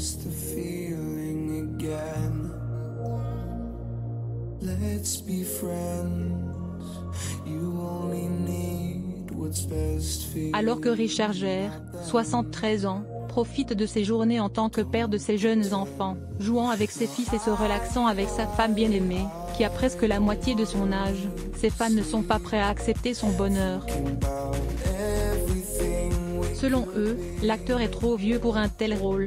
chase the feeling again. Let's be friends. You only need what's best for you. Alors que Richard Gere, 73 ans, profite de ses journées en tant que père de ses jeunes enfants, jouant avec ses fils et se relaxant avec sa femme bien-aimée, qui a presque la moitié de son âge, ses fans ne sont pas prêts à accepter son bonheur. Selon eux, l'acteur est trop vieux pour un tel rôle.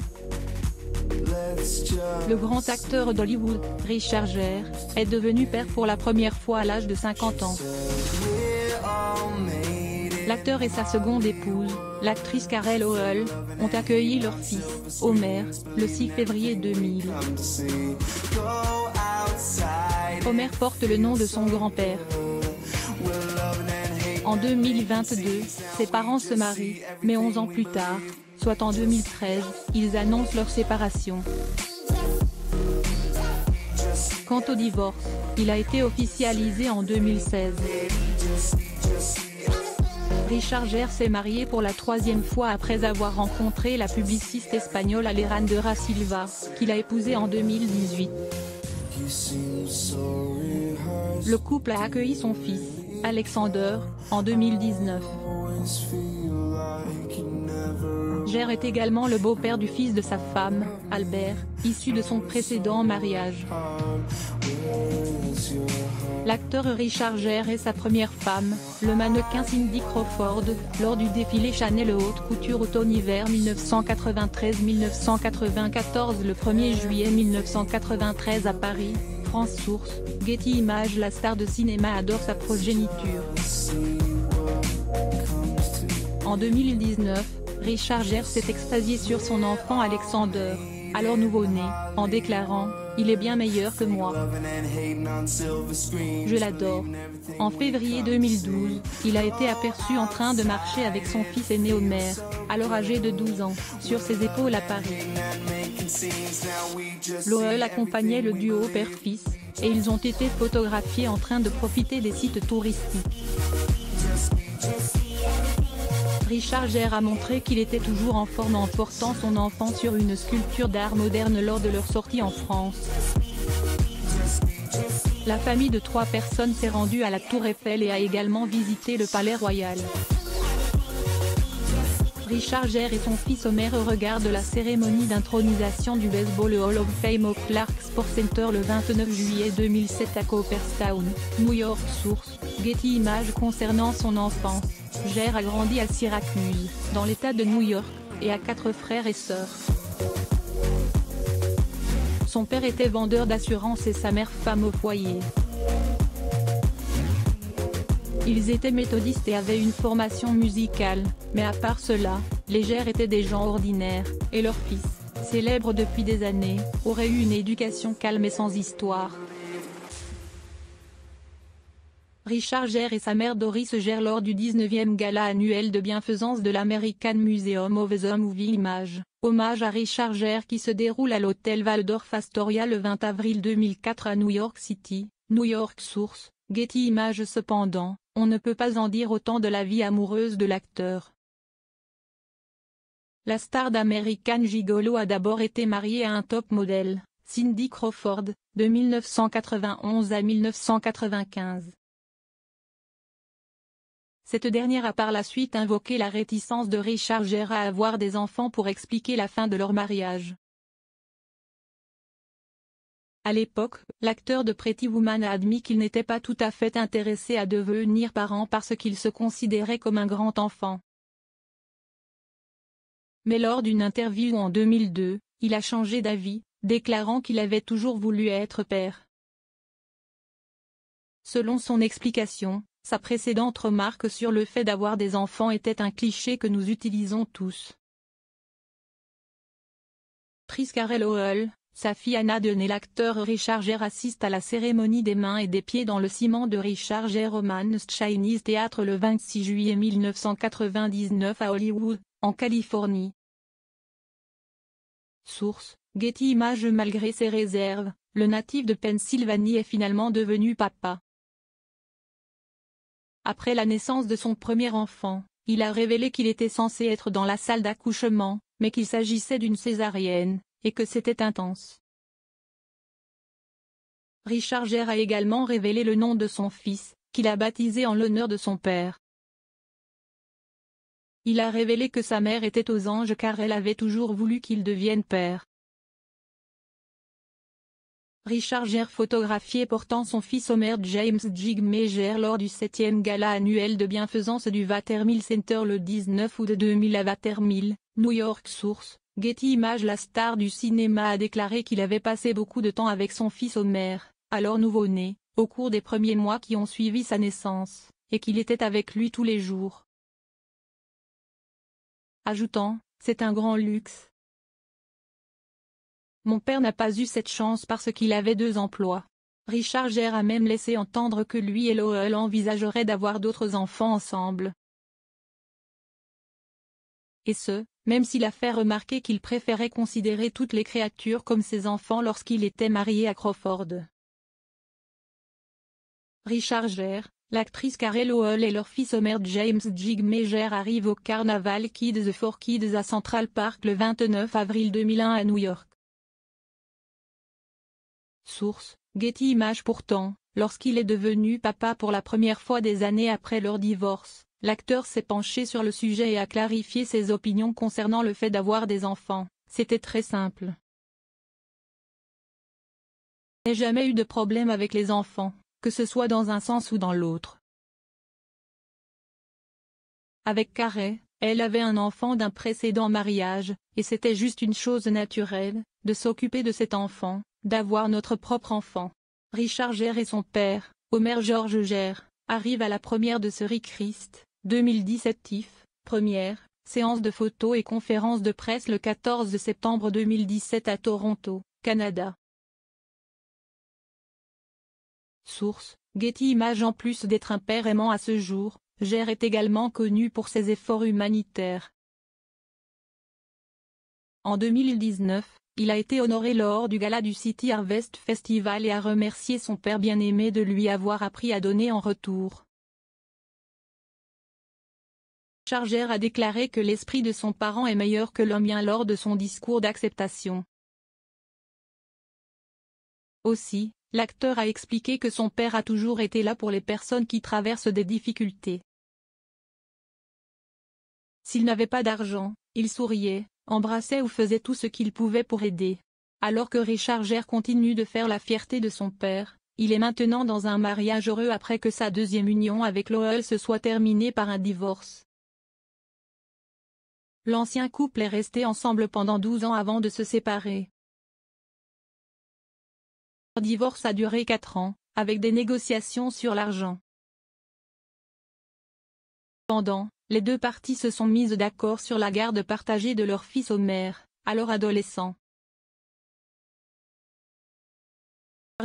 Le grand acteur d'Hollywood, Richard Gere, est devenu père pour la première fois à l'âge de 50 ans. L'acteur et sa seconde épouse, l'actrice Carell Howell, ont accueilli leur fils, Homer, le 6 février 2000. Homer porte le nom de son grand-père. En 2022, ses parents se marient, mais 11 ans plus tard, soit en 2013, ils annoncent leur séparation. Quant au divorce, il a été officialisé en 2016. Richard Gere s'est marié pour la troisième fois après avoir rencontré la publiciste espagnole Alejandra Silva, qu'il a épousée en 2018. Le couple a accueilli son fils, Alexander, en 2019. Gere est également le beau-père du fils de sa femme, Albert, issu de son précédent mariage. L'acteur Richard Gere et sa première femme, le mannequin Cindy Crawford, lors du défilé Chanel haute couture automne-hiver 1993-1994 le 1er juillet 1993 à Paris, France Source, Getty Images. La star de cinéma adore sa progéniture. En 2019, Richard Gere s'est extasié sur son enfant Alexander, alors nouveau-né, en déclarant « Il est bien meilleur que moi. Je l'adore ». En février 2012, il a été aperçu en train de marcher avec son fils aîné Homer, alors âgé de 12 ans, sur ses épaules à Paris. Howell accompagnait le duo père-fils, et ils ont été photographiés en train de profiter des sites touristiques. Richard Gere a montré qu'il était toujours en forme en portant son enfant sur une sculpture d'art moderne lors de leur sortie en France. La famille de 3 personnes s'est rendue à la Tour Eiffel et a également visité le Palais Royal. Richard Gere et son fils Homer regardent la cérémonie d'intronisation du Baseball Hall of Fame au Clark Sports Center le 29 juillet 2007 à Cooperstown, New York. Source, Getty Images. Concernant son enfance, Gere a grandi à Syracuse, dans l'État de New York, et a 4 frères et sœurs. Son père était vendeur d'assurance et sa mère femme au foyer. Ils étaient méthodistes et avaient une formation musicale, mais à part cela, les Gere étaient des gens ordinaires, et leur fils, célèbre depuis des années, aurait eu une éducation calme et sans histoire. Richard Gere et sa mère Doris Gere lors du 19e gala annuel de bienfaisance de l'American Museum of the Moving Image, hommage à Richard Gere qui se déroule à l'hôtel Waldorf Astoria le 20 avril 2004 à New York City, New York. Source, Getty Images. Cependant, on ne peut pas en dire autant de la vie amoureuse de l'acteur. La star d'American Gigolo a d'abord été mariée à un top modèle, Cindy Crawford, de 1991 à 1995. Cette dernière a par la suite invoqué la réticence de Richard Gere à avoir des enfants pour expliquer la fin de leur mariage. À l'époque, l'acteur de Pretty Woman a admis qu'il n'était pas tout à fait intéressé à devenir parent parce qu'il se considérait comme un grand enfant. Mais lors d'une interview en 2002, il a changé d'avis, déclarant qu'il avait toujours voulu être père. Selon son explication, sa précédente remarque sur le fait d'avoir des enfants était un cliché que nous utilisons tous. Carell Howell, sa fille Anna Dunn et l'acteur Richard Gere assistent à la cérémonie des mains et des pieds dans le ciment de Richard Gere au Mann's Chinese Theatre le 26 juillet 1999 à Hollywood, en Californie. Source, Getty Images. Malgré ses réserves, le natif de Pennsylvanie est finalement devenu papa. Après la naissance de son premier enfant, il a révélé qu'il était censé être dans la salle d'accouchement, mais qu'il s'agissait d'une césarienne, et que c'était intense. Richard Gere a également révélé le nom de son fils, qu'il a baptisé en l'honneur de son père. Il a révélé que sa mère était aux anges car elle avait toujours voulu qu'il devienne père. Richard Gere photographié portant son fils Homer James Jigme Gere lors du 7e gala annuel de bienfaisance du Watermill Center le 19 août 2000 à Watermill, New York. Source, Getty Images. La star du cinéma a déclaré qu'il avait passé beaucoup de temps avec son fils Homer, alors nouveau-né, au cours des premiers mois qui ont suivi sa naissance, et qu'il était avec lui tous les jours. Ajoutant, c'est un grand luxe. Mon père n'a pas eu cette chance parce qu'il avait 2 emplois. Richard Gere a même laissé entendre que lui et Lowell envisageraient d'avoir d'autres enfants ensemble. Et ce, même s'il a fait remarquer qu'il préférait considérer toutes les créatures comme ses enfants lorsqu'il était marié à Crawford. Richard Gere, l'actrice Carey Lowell et leur fils Homer James Jigme Gere arrivent au Carnaval Kids for Kids à Central Park le 29 avril 2001 à New York. Source, Getty Images. Pourtant, lorsqu'il est devenu papa pour la première fois des années après leur divorce, l'acteur s'est penché sur le sujet et a clarifié ses opinions concernant le fait d'avoir des enfants. C'était très simple. Je n'ai jamais eu de problème avec les enfants, que ce soit dans un sens ou dans l'autre. Avec Carey, elle avait un enfant d'un précédent mariage, et c'était juste une chose naturelle, de s'occuper de cet enfant, d'avoir notre propre enfant. Richard Gere et son père, Homer George Gere, arrivent à la première de Sorry Christ, 2017 TIFF, première, séance de photos et conférence de presse le 14 septembre 2017 à Toronto, Canada. Source, Getty Images. En plus d'être un père aimant à ce jour, Gere est également connu pour ses efforts humanitaires. En 2019, il a été honoré lors du gala du City Harvest Festival et a remercié son père bien-aimé de lui avoir appris à donner en retour. Richard Gere a déclaré que l'esprit de son parent est meilleur que le mien lors de son discours d'acceptation. Aussi, l'acteur a expliqué que son père a toujours été là pour les personnes qui traversent des difficultés. S'il n'avait pas d'argent, il souriait, embrassait ou faisait tout ce qu'il pouvait pour aider. Alors que Richard Gere continue de faire la fierté de son père, il est maintenant dans un mariage heureux après que sa 2e union avec Lowell se soit terminée par un divorce. L'ancien couple est resté ensemble pendant 12 ans avant de se séparer. Leur divorce a duré 4 ans, avec des négociations sur l'argent. Cependant, les 2 parties se sont mises d'accord sur la garde partagée de leur fils Homer, alors adolescent.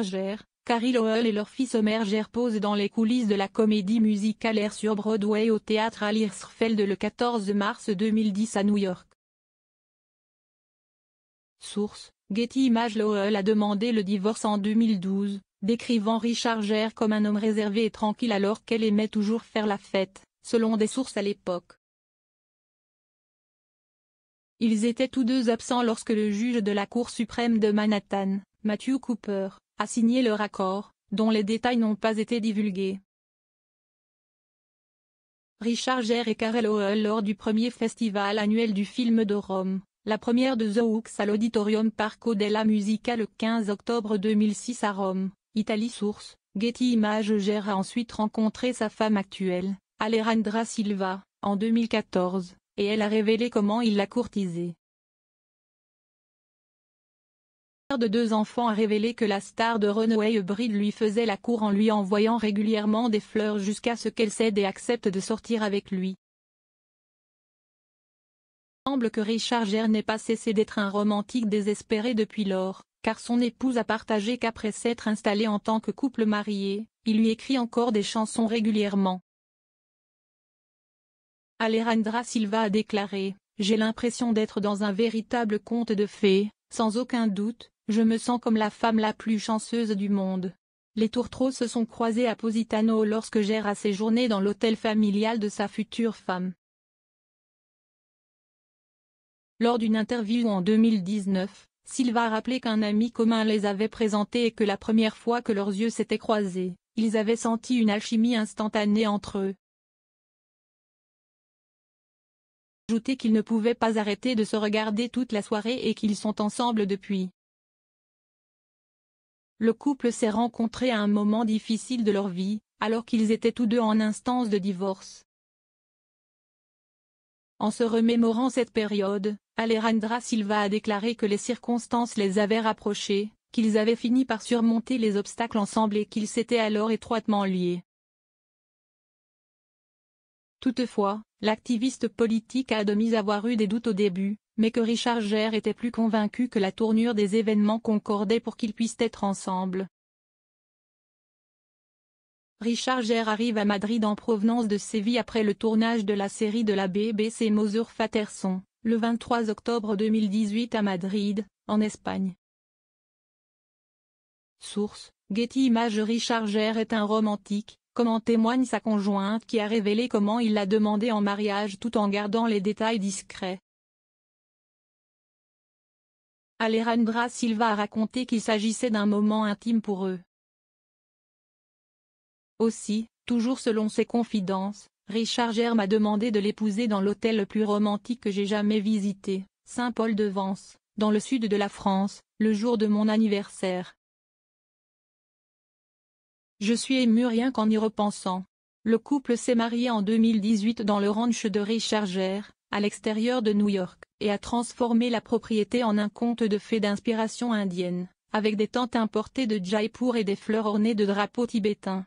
Gere, Carey Lowell et leur fils Homer Gere posent dans les coulisses de la comédie musicale Air sur Broadway au théâtre à Learsfeld le 14 mars 2010 à New York. Source, Getty Images. Lowell a demandé le divorce en 2012, décrivant Richard Gere comme un homme réservé et tranquille alors qu'elle aimait toujours faire la fête, selon des sources à l'époque. Ils étaient tous 2 absents lorsque le juge de la Cour suprême de Manhattan, Matthew Cooper, a signé leur accord, dont les détails n'ont pas été divulgués. Richard Gere et Carey Lowell lors du premier festival annuel du film de Rome, la première de The Hooks à l'Auditorium Parco della Musica le 15 octobre 2006 à Rome, Italie. Source, Getty Images. Gere a ensuite rencontré sa femme actuelle, Alejandra Silva, en 2014, et elle a révélé comment il l'a courtisée. Le père de 2 enfants a révélé que la star de Runaway Bride lui faisait la cour en lui envoyant régulièrement des fleurs jusqu'à ce qu'elle cède et accepte de sortir avec lui. Il semble que Richard Gere n'ait pas cessé d'être un romantique désespéré depuis lors, car son épouse a partagé qu'après s'être installé en tant que couple marié, il lui écrit encore des chansons régulièrement. Alejandra Silva a déclaré « J'ai l'impression d'être dans un véritable conte de fées, sans aucun doute, je me sens comme la femme la plus chanceuse du monde. » Les tourtereaux se sont croisés à Positano lorsque Gere a séjourné dans l'hôtel familial de sa future femme. Lors d'une interview en 2019, Silva a rappelé qu'un ami commun les avait présentés et que la première fois que leurs yeux s'étaient croisés, ils avaient senti une alchimie instantanée entre eux. Ajouté qu'ils ne pouvaient pas arrêter de se regarder toute la soirée et qu'ils sont ensemble depuis. Le couple s'est rencontré à un moment difficile de leur vie, alors qu'ils étaient tous deux en instance de divorce. En se remémorant cette période, Alejandra Silva a déclaré que les circonstances les avaient rapprochés, qu'ils avaient fini par surmonter les obstacles ensemble et qu'ils s'étaient alors étroitement liés. Toutefois, l'activiste politique a admis avoir eu des doutes au début, mais que Richard Gere était plus convaincu que la tournure des événements concordait pour qu'ils puissent être ensemble. Richard Gere arrive à Madrid en provenance de Séville après le tournage de la série de la BBC Mother Fatterson, le 23 octobre 2018 à Madrid, en Espagne. Source: Getty Images. Richard Gere est un romantique, comme en témoigne sa conjointe qui a révélé comment il l'a demandé en mariage tout en gardant les détails discrets. Alejandra Silva a raconté qu'il s'agissait d'un moment intime pour eux. Aussi, toujours selon ses confidences, Richard Gere m'a demandé de l'épouser dans l'hôtel le plus romantique que j'ai jamais visité, Saint-Paul-de-Vence, dans le sud de la France, le jour de mon anniversaire. Je suis ému rien qu'en y repensant. Le couple s'est marié en 2018 dans le ranch de Richard Gere, à l'extérieur de New York, et a transformé la propriété en un conte de fées d'inspiration indienne, avec des tentes importées de Jaipur et des fleurs ornées de drapeaux tibétains.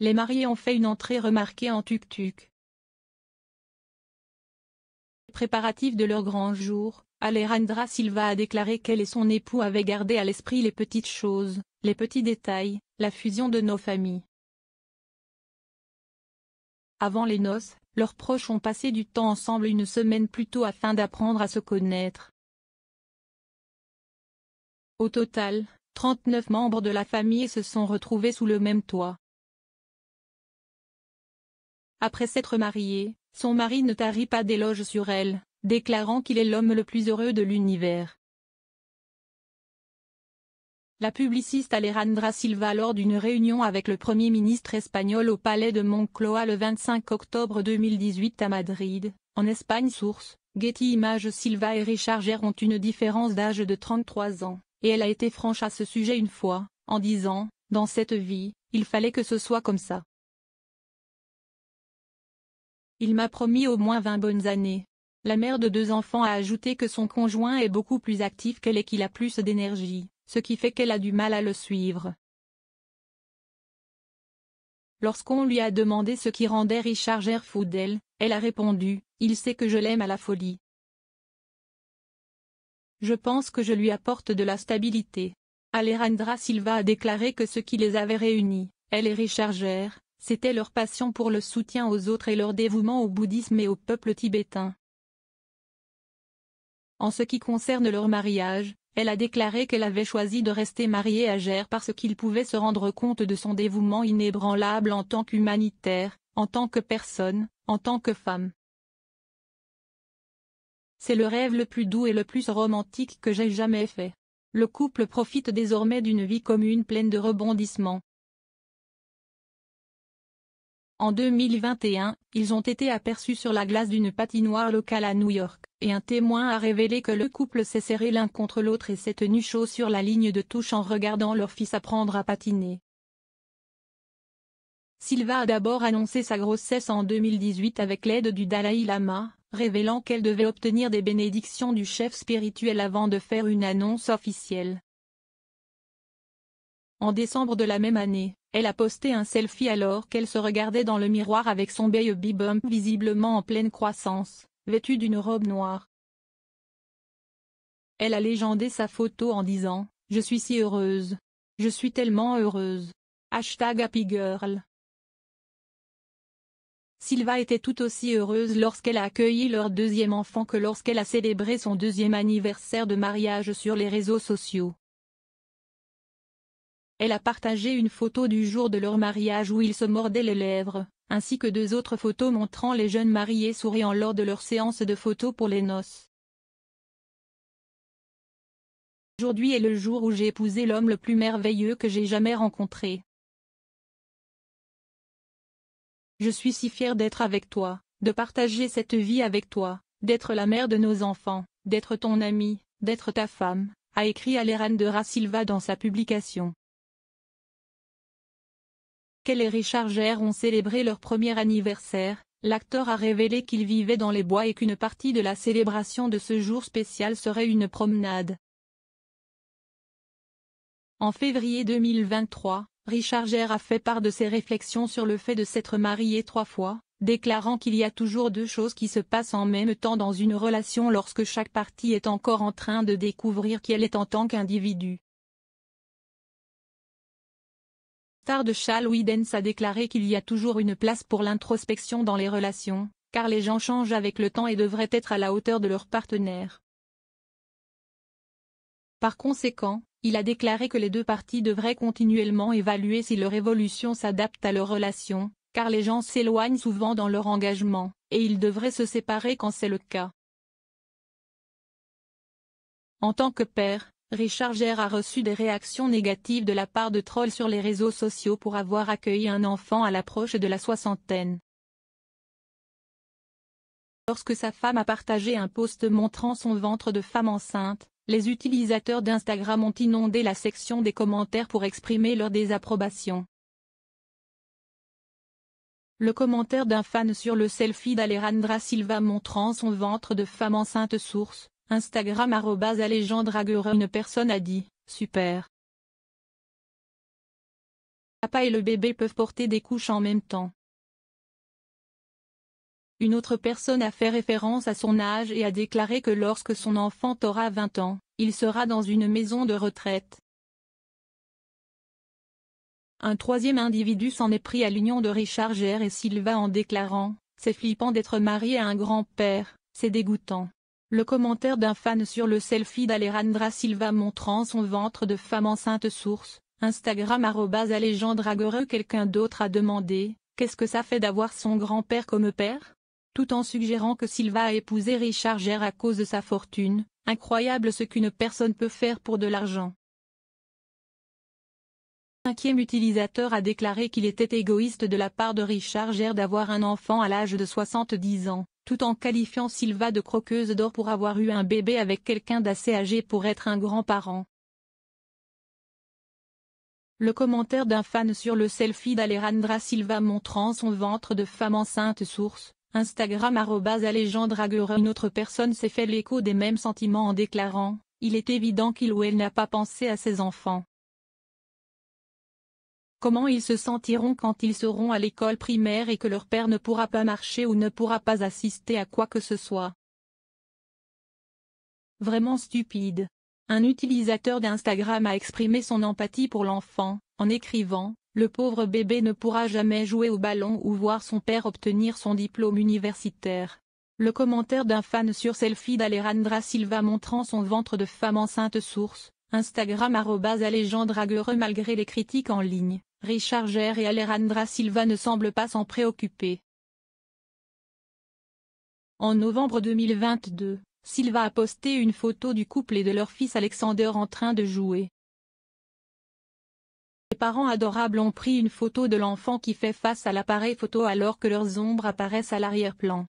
Les mariés ont fait une entrée remarquée en tuk-tuk. Préparatifs de leur grand jour, Alejandra Silva a déclaré qu'elle et son époux avaient gardé à l'esprit les petites choses, les petits détails, la fusion de nos familles. Avant les noces, leurs proches ont passé du temps ensemble une semaine plus tôt afin d'apprendre à se connaître. Au total, 39 membres de la famille se sont retrouvés sous le même toit. Après s'être mariée, son mari ne tarit pas d'éloges sur elle, déclarant qu'il est l'homme le plus heureux de l'univers. La publiciste Alejandra Silva lors d'une réunion avec le Premier ministre espagnol au palais de Moncloa le 25 octobre 2018 à Madrid, en Espagne. Source: Getty Images. Silva et Richard Gere ont une différence d'âge de 33 ans, et elle a été franche à ce sujet une fois, en disant: « Dans cette vie, il fallait que ce soit comme ça. Il m'a promis au moins 20 bonnes années. » La mère de 2 enfants a ajouté que son conjoint est beaucoup plus actif qu'elle et qu'il a plus d'énergie, ce qui fait qu'elle a du mal à le suivre. Lorsqu'on lui a demandé ce qui rendait Richard Gere fou d'elle, elle a répondu: « Il sait que je l'aime à la folie. Je pense que je lui apporte de la stabilité. » Alejandra Silva a déclaré que ce qui les avait réunis, elle et Richard Gere, c'était leur passion pour le soutien aux autres et leur dévouement au bouddhisme et au peuple tibétain. En ce qui concerne leur mariage, elle a déclaré qu'elle avait choisi de rester mariée à Gere parce qu'il pouvait se rendre compte de son dévouement inébranlable en tant qu'humanitaire, en tant que personne, en tant que femme. C'est le rêve le plus doux et le plus romantique que j'ai jamais fait. Le couple profite désormais d'une vie commune pleine de rebondissements. En 2021, ils ont été aperçus sur la glace d'une patinoire locale à New York, et un témoin a révélé que le couple s'est serré l'un contre l'autre et s'est tenu chaud sur la ligne de touche en regardant leur fils apprendre à patiner. Silva a d'abord annoncé sa grossesse en 2018 avec l'aide du Dalai Lama, révélant qu'elle devait obtenir des bénédictions du chef spirituel avant de faire une annonce officielle. En décembre de la même année, elle a posté un selfie alors qu'elle se regardait dans le miroir avec son baby bump visiblement en pleine croissance, vêtue d'une robe noire. Elle a légendé sa photo en disant: « Je suis si heureuse. Je suis tellement heureuse. #HappyGirl. » Silva était tout aussi heureuse lorsqu'elle a accueilli leur 2e enfant que lorsqu'elle a célébré son 2e anniversaire de mariage sur les réseaux sociaux. Elle a partagé une photo du jour de leur mariage où ils se mordaient les lèvres, ainsi que 2 autres photos montrant les jeunes mariés souriant lors de leur séance de photos pour les noces. Aujourd'hui est le jour où j'ai épousé l'homme le plus merveilleux que j'ai jamais rencontré. Je suis si fière d'être avec toi, de partager cette vie avec toi, d'être la mère de nos enfants, d'être ton amie, d'être ta femme, a écrit Alejandra Silva dans sa publication. Qu'elle et Richard Gere ont célébré leur premier anniversaire, l'acteur a révélé qu'il vivait dans les bois et qu'une partie de la célébration de ce jour spécial serait une promenade. En février 2023, Richard Gere a fait part de ses réflexions sur le fait de s'être marié 3 fois, déclarant qu'il y a toujours 2 choses qui se passent en même temps dans une relation lorsque chaque partie est encore en train de découvrir qui elle est en tant qu'individu. Star de Shall Dance a déclaré qu'il y a toujours une place pour l'introspection dans les relations, car les gens changent avec le temps et devraient être à la hauteur de leur partenaire. Par conséquent, il a déclaré que les 2 parties devraient continuellement évaluer si leur évolution s'adapte à leur relation, car les gens s'éloignent souvent dans leur engagement, et ils devraient se séparer quand c'est le cas. En tant que père, Richard Gere a reçu des réactions négatives de la part de trolls sur les réseaux sociaux pour avoir accueilli un enfant à l'approche de la soixantaine. Lorsque sa femme a partagé un post montrant son ventre de femme enceinte, les utilisateurs d'Instagram ont inondé la section des commentaires pour exprimer leur désapprobation. Le commentaire d'un fan sur le selfie d'Alejandra Silva montrant son ventre de femme enceinte source, Instagram @AlejandraGere. Une personne a dit « Super. Papa et le bébé peuvent porter des couches en même temps ». Une autre personne a fait référence à son âge et a déclaré que lorsque son enfant aura 20 ans, il sera dans une maison de retraite. Un troisième individu s'en est pris à l'union de Richard Gere et Silva en déclarant « C'est flippant d'être marié à un grand-père, c'est dégoûtant ». Le commentaire d'un fan sur le selfie d'Alejandra Silva montrant son ventre de femme enceinte source, Instagram @AlejandraGere. Quelqu'un d'autre a demandé « Qu'est-ce que ça fait d'avoir son grand-père comme père ?» tout en suggérant que Silva a épousé Richard Gere à cause de sa fortune. Incroyable ce qu'une personne peut faire pour de l'argent. Un 5e utilisateur a déclaré qu'il était égoïste de la part de Richard Gere d'avoir un enfant à l'âge de 70 ans, tout en qualifiant Silva de croqueuse d'or pour avoir eu un bébé avec quelqu'un d'assez âgé pour être un grand-parent. Le commentaire d'un fan sur le selfie d'Alejandra Silva montrant son ventre de femme enceinte source, Instagram @AlejandraGere. Une autre personne s'est fait l'écho des mêmes sentiments en déclarant « Il est évident qu'il ou elle n'a pas pensé à ses enfants. Comment ils se sentiront quand ils seront à l'école primaire et que leur père ne pourra pas marcher ou ne pourra pas assister à quoi que ce soit. Vraiment stupide. » Un utilisateur d'Instagram a exprimé son empathie pour l'enfant, en écrivant « Le pauvre bébé ne pourra jamais jouer au ballon ou voir son père obtenir son diplôme universitaire. » Le commentaire d'un fan sur selfie d'Alejandra Silva montrant son ventre de femme enceinte source, Instagram @AlejandraGere. Malgré les critiques en ligne, Richard Gere et Alejandra Silva ne semblent pas s'en préoccuper. En novembre 2022, Silva a posté une photo du couple et de leur fils Alexander en train de jouer. Les parents adorables ont pris une photo de l'enfant qui fait face à l'appareil photo alors que leurs ombres apparaissent à l'arrière-plan.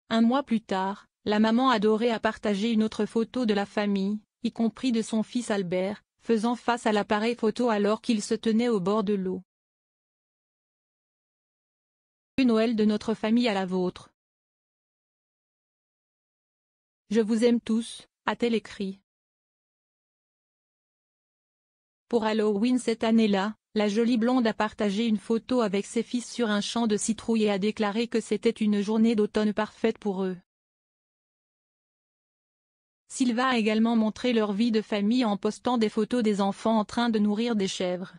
Un mois plus tard, la maman adorée a partagé une autre photo de la famille, y compris de son fils Albert, faisant face à l'appareil photo alors qu'il se tenait au bord de l'eau. Le Noël de notre famille à la vôtre. Je vous aime tous, a-t-elle écrit. Pour Halloween cette année-là, la jolie blonde a partagé une photo avec ses fils sur un champ de citrouilles et a déclaré que c'était une journée d'automne parfaite pour eux. Silva a également montré leur vie de famille en postant des photos des enfants en train de nourrir des chèvres.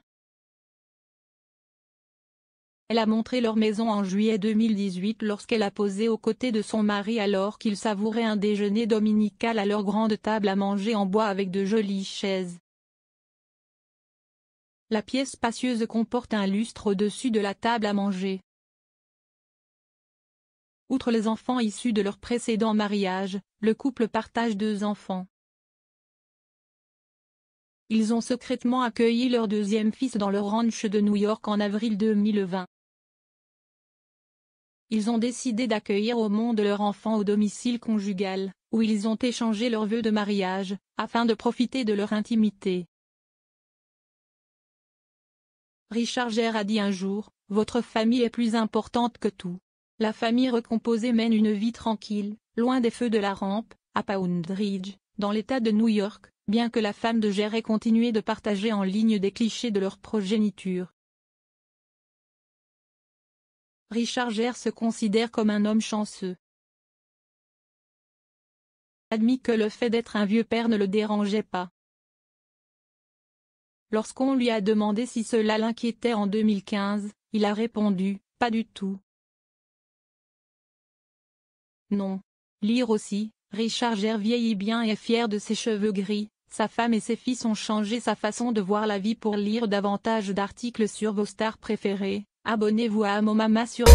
Elle a montré leur maison en juillet 2018 lorsqu'elle a posé aux côtés de son mari alors qu'ils savouraient un déjeuner dominical à leur grande table à manger en bois avec de jolies chaises. La pièce spacieuse comporte un lustre au-dessus de la table à manger. Outre les enfants issus de leur précédent mariage, le couple partage 2 enfants. Ils ont secrètement accueilli leur 2e fils dans leur ranch de New York en avril 2020. Ils ont décidé d'accueillir au monde leur enfant au domicile conjugal, où ils ont échangé leurs vœux de mariage, afin de profiter de leur intimité. Richard Gere a dit un jour, « Votre famille est plus importante que tout. » La famille recomposée mène une vie tranquille, loin des feux de la rampe, à Pound Ridge, dans l'État de New York, bien que la femme de Gere ait continué de partager en ligne des clichés de leur progéniture. Richard Gere se considère comme un homme chanceux. Admis que le fait d'être un vieux père ne le dérangeait pas. Lorsqu'on lui a demandé si cela l'inquiétait en 2015, il a répondu, « Pas du tout. » Non. Lire aussi, Richard Gere vieillit bien et est fier de ses cheveux gris, sa femme et ses fils ont changé sa façon de voir la vie. Pour lire davantage d'articles sur vos stars préférées, abonnez-vous à Amomama sur